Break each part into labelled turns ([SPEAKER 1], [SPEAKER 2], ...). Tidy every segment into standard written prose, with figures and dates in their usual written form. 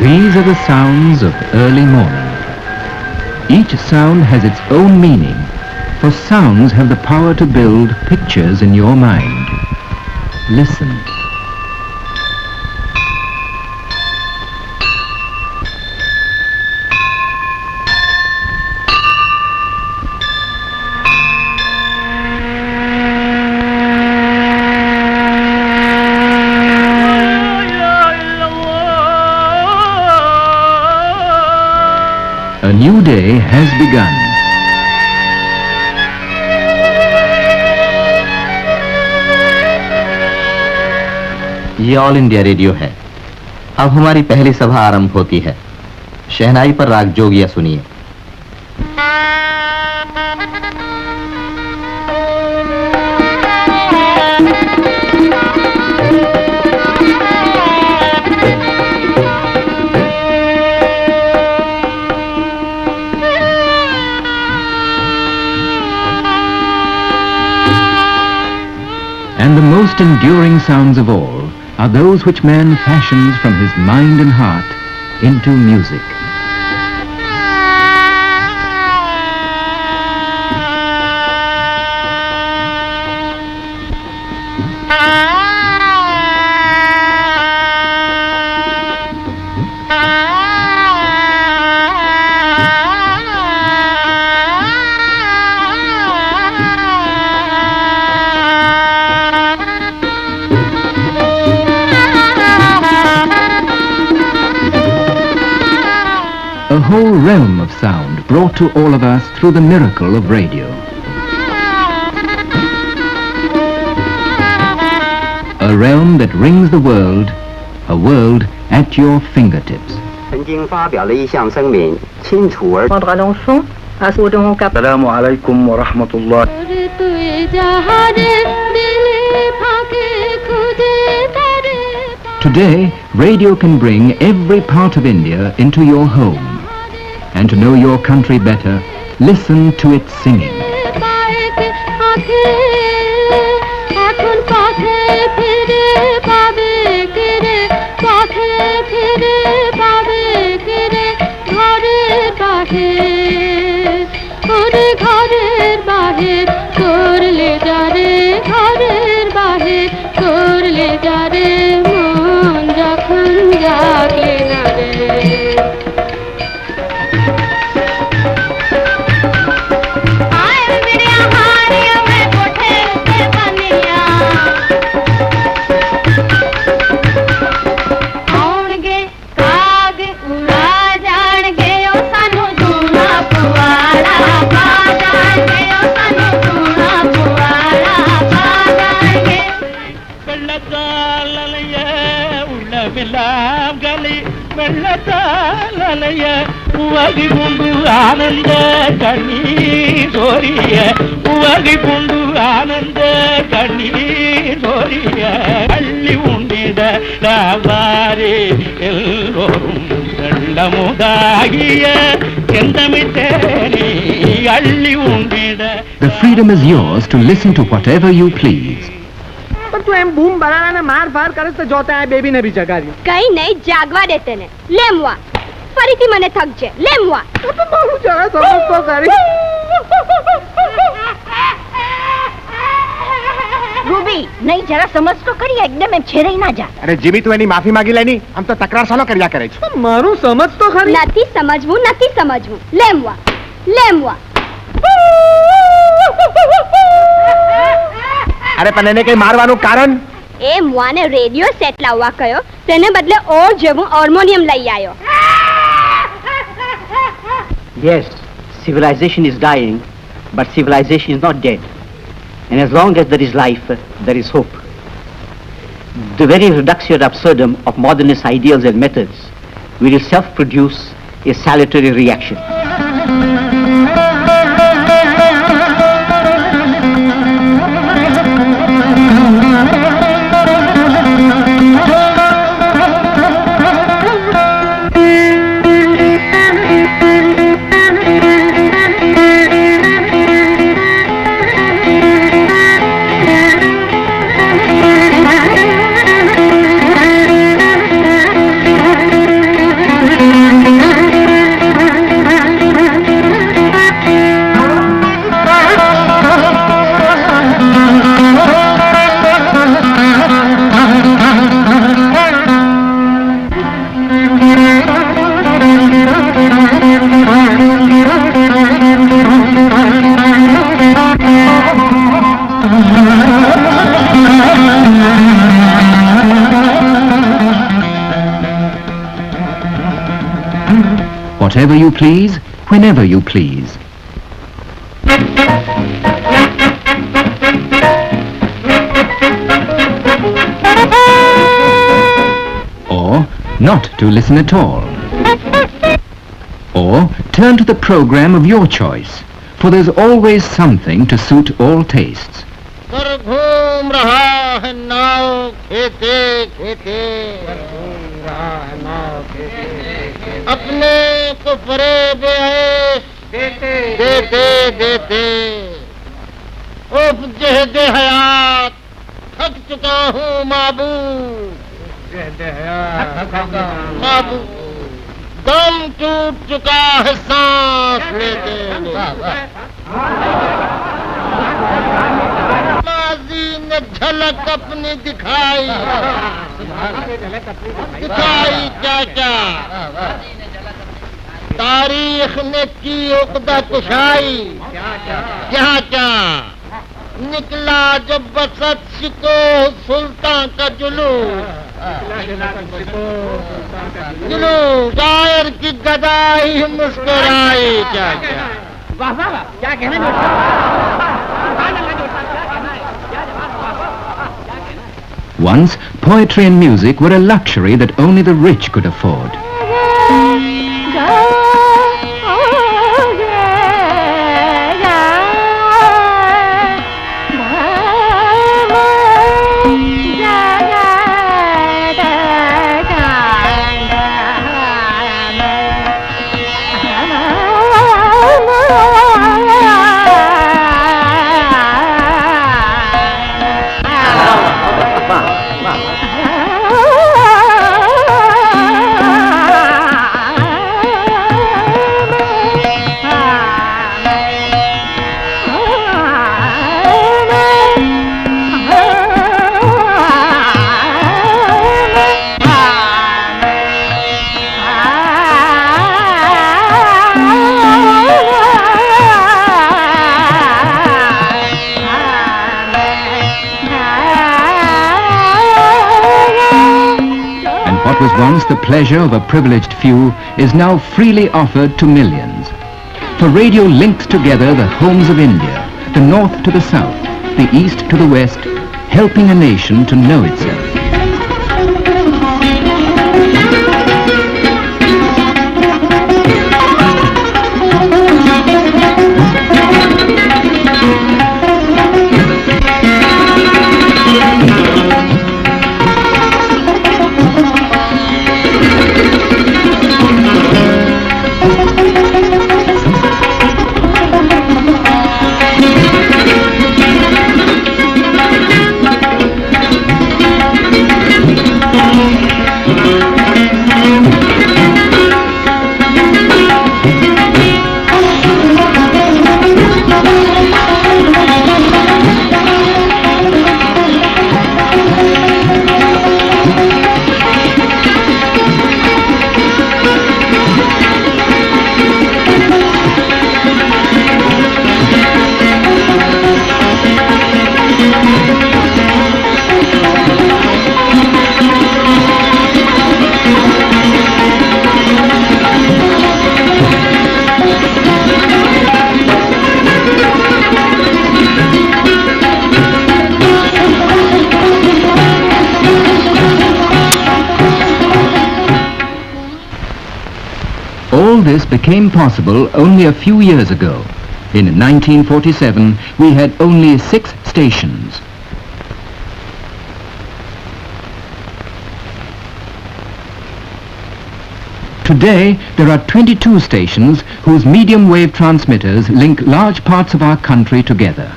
[SPEAKER 1] These are the sounds of early morning. Each sound has its own meaning, for sounds have the power to build pictures in your mind. Listen. A new day has begun.
[SPEAKER 2] ये all India radio है। अब हमारी पहली सभा आरंभ होती है। शहनाई पर राग जोगिया सुनिए।
[SPEAKER 1] And the most enduring sounds of all are those which man fashions from his mind and heart into music. A whole realm of sound brought to all of us through the miracle of radio. A realm that rings the world, a world at your fingertips.
[SPEAKER 3] 曾经发表了一项声明，清楚而
[SPEAKER 4] Rendre à l'enfant à son cap.
[SPEAKER 5] Assalamu alaikum wa rahmatullah.
[SPEAKER 1] Today, radio can bring every part of India into your home. And to know your country better, listen to its singing. The freedom is yours to listen to whatever you please.
[SPEAKER 4] पर तू M boom बनाना ने मार फार करे तो जोता है baby ने भी जगा दियो
[SPEAKER 6] कहीं नहीं जागवा देते ने ले मुआ फरीથી મને થક છે લે મુआ
[SPEAKER 4] तो बहु जगह समझ तो करी
[SPEAKER 6] रूबी नहीं जरा समझ तो करी एकदम एम छेराई ना जा
[SPEAKER 5] अरे जिमी तू एनी माफी मागी लेनी हम तो तकरार सालो કર્યા કરે છે
[SPEAKER 4] मारू समझ तो खरी
[SPEAKER 6] નથી समझવું ले मुआ
[SPEAKER 5] अरे पण એને કઈ મારવાનું કારણ
[SPEAKER 6] એ મુઆને રેડિયો સેટ લાવવા કયો તેને બદલે ઓર જેવું હાર્મોનિયમ લઈ આયો
[SPEAKER 7] Yes, civilization is dying, but civilization is not dead. And as long as there is life, there is hope. The very reductio ad absurdum of modernist ideals and methods will self-produce a salutary reaction.
[SPEAKER 1] Whatever you please, whenever you please. Or not to listen at all. Or turn to the program of your choice, for there's always something to suit all tastes.
[SPEAKER 8] Sir घूम रहा है नाव खेते खेते, घूम रहा है नाव खेते, अपने को फरेब देते देते देते, उफ जहद हयात थक चुका हूँ माबूद, जहद हयात माबूद, दम टूट चुका है सांस लेते माजी ने झलक अपनी दिखाई, दिखाई क्या क्या, तारीख ने की उक़दा कुशाई, क्या क्या निकला जब बसत शिको सुल्तान का जुलूस, जुलूस शायर की गदाई मुस्कुराई, क्या क्या।
[SPEAKER 4] वाह वाह वाह, क्या कहना।
[SPEAKER 1] Once, poetry and music were a luxury that only the rich could afford. What was once the pleasure of a privileged few is now freely offered to millions. For radio links together the homes of India, the north to the south, the east to the west, helping a nation to know itself. All this became possible only a few years ago. In 1947, we had only 6 stations. Today, there are 22 stations whose medium-wave transmitters link large parts of our country together.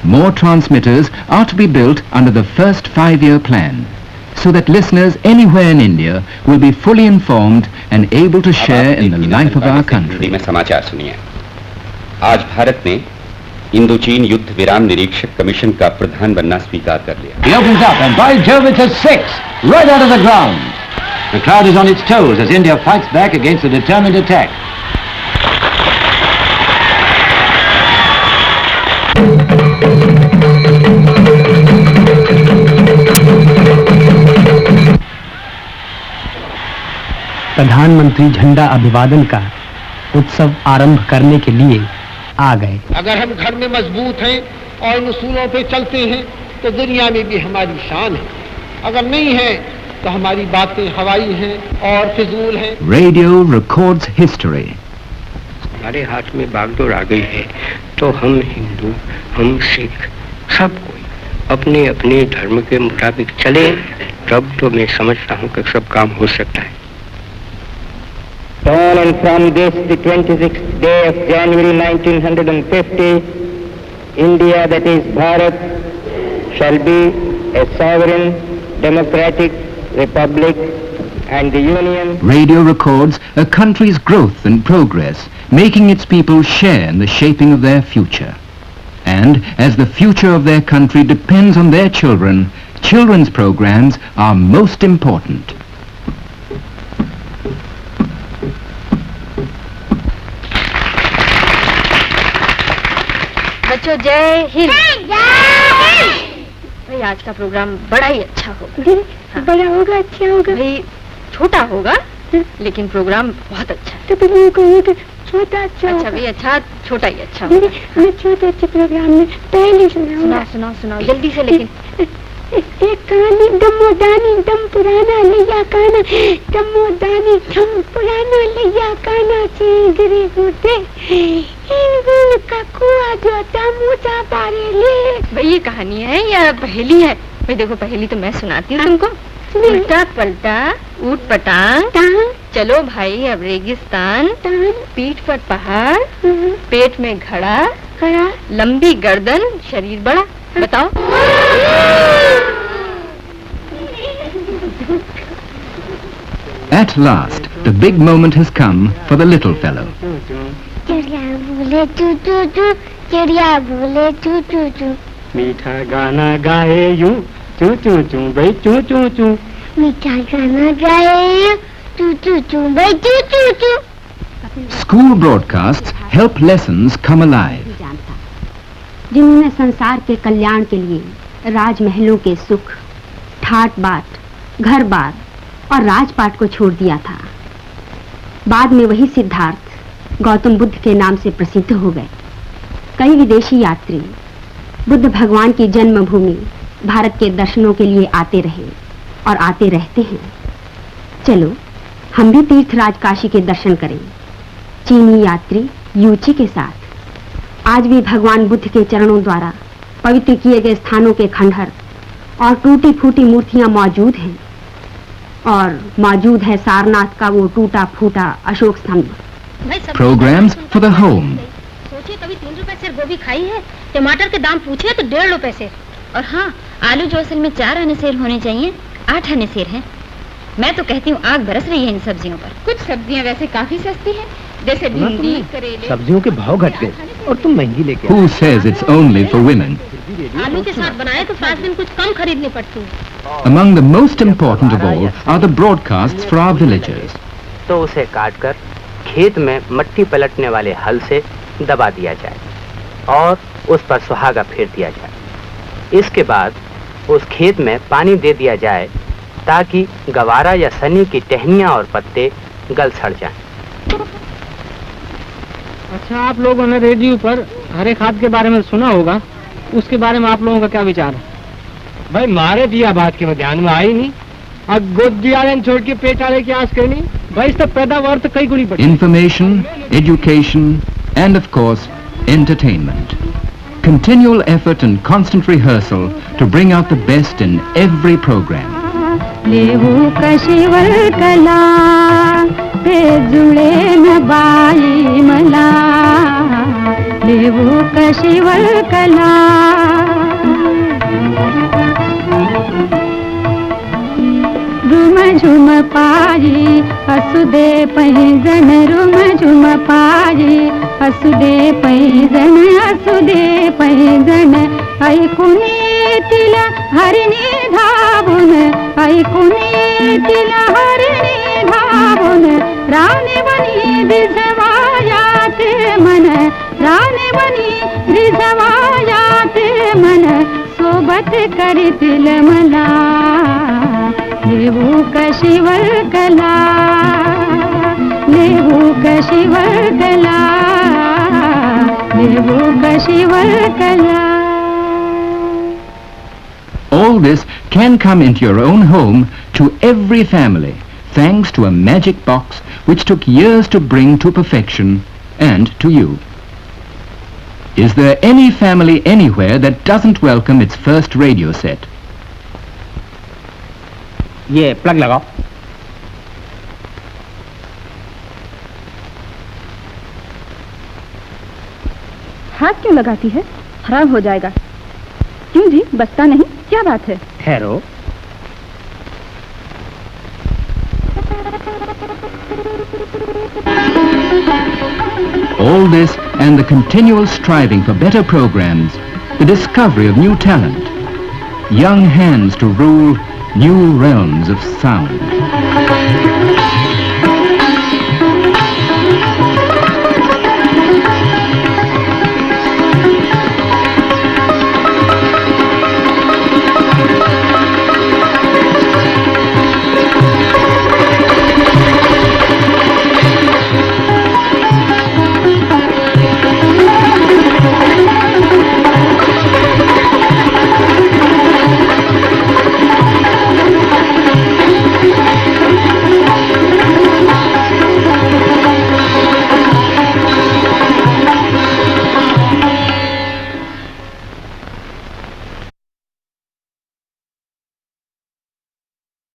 [SPEAKER 1] More transmitters are to be built under the first 5-year plan, so that listeners anywhere in India will be fully informed and able to share in the life of our country.
[SPEAKER 9] में समाचार सुनिए। आज भारत ने Indochine युद्ध विराम निरीक्षक commission का प्रधान बनना स्वीकार कर लिया।
[SPEAKER 10] He opens up and by Jove it's a 6 right out of the ground. The crowd is on its toes as India fights back against a determined attack.
[SPEAKER 11] प्रधानमंत्री झंडा अभिवादन का उत्सव आरंभ करने के लिए आ गए।
[SPEAKER 8] अगर हम घर में मजबूत हैं और इन उसूलों पे चलते हैं तो दुनिया में भी हमारी शान है, अगर नहीं है तो हमारी बातें हवाई हैं और फिजूल हैं।
[SPEAKER 1] Radio records history.
[SPEAKER 12] हमारे हाथ में बागडोर आ गई है तो हम हिंदू, हम सिख, सब कोई अपने अपने धर्म के मुताबिक चले, तब तो मैं समझता हूँ कि सब काम हो सकता है।
[SPEAKER 13] On and from this, the 26th day of January 1950, India, that is Bharat, shall be a sovereign, democratic republic, and the Union.
[SPEAKER 1] Radio records a country's growth and progress, making its people share in the shaping of their future. And as the future of their country depends on their children, children's programs are most important.
[SPEAKER 14] बच्चों जय हिंद। भाई आज का programme बड़ा ही अच्छा होगा। हाँ।
[SPEAKER 6] बड़ा होगा, अच्छा होगा।
[SPEAKER 14] भाई छोटा होगा लेकिन प्रोग्राम बहुत अच्छा है।
[SPEAKER 6] तो तुम कहो तो छोटा अच्छा।
[SPEAKER 14] अच्छा भाई अच्छा, छोटा ही अच्छा होगा।
[SPEAKER 6] मैं छोटे अच्छे प्रोग्राम में पहले
[SPEAKER 14] सुनाओ सुनाओ सुनाओ जल्दी से। लेकिन
[SPEAKER 6] एक कहानी दमोदानी दम पुराना लिया काना, दमोदानी दम पुराना लिया काना से गिरे बूटे इन का कुआ जो तमुचा पारे ले।
[SPEAKER 14] भाई ये कहानी है या पहेली है? भाई देखो पहेली तो मैं सुनाती हूँ तुमको। उल्टा पलटा ऊट पटांग, चलो भाई अब रेगिस्तान, पीठ पर पहाड़, पेट में घड़ा, लंबी गर्दन शरीर बड़ा। बताओ।
[SPEAKER 1] At last, the big moment has come for the little fellow.
[SPEAKER 6] चिड़िया बोले चू चू चू, चिड़िया बोले चू चू चू,
[SPEAKER 13] मीठा गाना गाए यूं चू चू चू भाई चू चू चू,
[SPEAKER 6] मीठा गाना गाए चू चू चू भाई चू चू चू।
[SPEAKER 1] School broadcasts help lessons come alive.
[SPEAKER 15] जिन्होंने संसार के कल्याण के लिए राजमहलों के सुख, ठाट बाट, घर बार और राजपाट को छोड़ दिया था। बाद में वही सिद्धार्थ गौतम बुद्ध के नाम से प्रसिद्ध हो गए। कई विदेशी यात्री बुद्ध भगवान की जन्मभूमि भारत के दर्शनों के लिए आते रहे और आते रहते हैं। चलो हम भी तीर्थराज काशी के दर्शन करें, चीनी यात्री यूची के साथ। आज भी भगवान बुद्ध के चरणों द्वारा पवित्र किए गए स्थानों के खंडहर और टूटी फूटी मूर्तियां मौजूद हैं, और मौजूद है सारनाथ का वो टूटा फूटा अशोक स्तंभ।
[SPEAKER 1] Programs for the home.
[SPEAKER 14] सोचिए कभी 3 रुपए से गोभी खाई है, टमाटर के दाम पूछे तो 1.5 रुपए से। और हाँ, आलू जो असल में 4 आने सेर होने चाहिए, 8 आने सेर हैं। मैं तो कहती हूँ आग बरस रही है इन सब्जियों पर। कुछ सब्जियाँ वैसे काफी सस्ती हैं, जैसे भिंडी, करेले।
[SPEAKER 11] सब्जियों के भाव घट गए और तुम महंगी लेके।
[SPEAKER 1] Who says it's only for women?
[SPEAKER 14] आलू के साथ बनाए तो 5 दिन कुछ कम खरीदनी पड़ती है।
[SPEAKER 1] Among the most important of all are the broadcasts for our villagers.
[SPEAKER 3] तो उसे काटकर खेत में मट्टी पलटने वाले हल से दबा दिया जाए और उस पर सुहागा फेर दिया जाए। इसके बाद उस खेत में पानी दे दिया जाए ताकि गवारा या सनी की टहनियां और पत्ते गल सड़ जाएं।
[SPEAKER 4] अच्छा, आप लोगों ने रेडियो पर हरे खाद के बारे में सुना होगा, उसके बारे में आप लोगों का क्या विचार है?
[SPEAKER 11] भाई मारे दिया बात के ध्यान में आई नहीं।
[SPEAKER 4] अब गोदी वाले छोड़ के पेट वाले की आस करनी भाई, इससे पैदावार तो कई गुनी बढ़ी।
[SPEAKER 1] Information, education, and of course, entertainment. Continual effort and constant rehearsal to bring out the best in every program.
[SPEAKER 15] लेहू कशिवर कला पे जुळे न बाई मला, लेहू कशिवर कला। रुम झुम पाई हसुदे पैजन, रुम झुम पाई हसुदे पैजन, हसुदे पैजन। ऐकून तिला हरिणी धावून, ऐकून तिला हरिणी धावून, राणीवनी रिझवायाते मन, राणीवनी रिझवायाते मन, सोबत करीतील मला, येऊ कशिवर कला।
[SPEAKER 6] देवो कशिवर कला, देवो कशिवर कला.
[SPEAKER 1] All this can come into your own home to every family, thanks to a magic box which took years to bring to perfection and to you. Is there any family anywhere that doesn't welcome its first radio set?
[SPEAKER 11] ये plug लगाओ.
[SPEAKER 16] हाथ क्यों लगाती है? खराब हो जाएगा. क्यों जी, बचता नहीं? क्या बात है?
[SPEAKER 11] ठहरो.
[SPEAKER 1] All this and the continual striving for better programs, the discovery of new talent, young hands to rule new realms of sound.